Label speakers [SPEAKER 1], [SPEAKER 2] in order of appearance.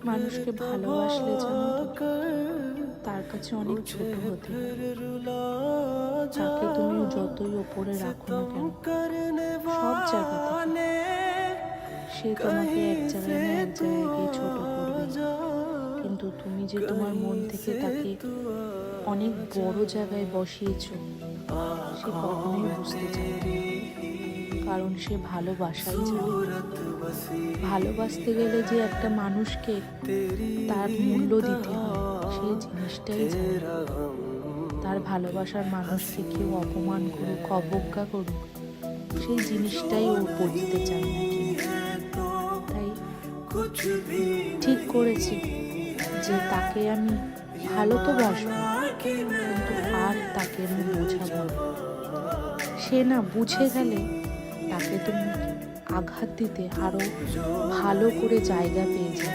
[SPEAKER 1] মানুষকে ভালোবাসলে জানো তো তার কাছে অনেক ছোট হতে হয়। তাকে তুমি যতই ওপরে রাখো না কেন, সব জায়গা থেকে সে তোমাকে এক জায়গায় না এক জায়গায় গিয়ে ছোট করবেই। কিন্তু তুমি যে তোমার মন থেকে তাকে অনেক বড় জায়গায় বসিয়েছো, সে কখনোই বুঝতে চায় না। কারণ সে ভালোবাসাই জানে না। ভালোবাসতে গেলে যে একটা মানুষকে তার মূল্য দিতে হয়, সেই জিনিসটাই জানে না। তার ভালোবাসার মানুষকে কেউ অপমান করুক, অবজ্ঞা করুক, সেই জিনিসটাই ও বুঝতে চায় না। কিন্তু তাই ঠিক করেছি যে তাকে আমি ভালো তো বাসবো, কিন্তু আর তাকে আমি বোঝাবো না। সে না বুঝে গেলে তাকে তুমি আঘাত দিতে আরো ভালো করে জায়গা পেয়ে যাবে।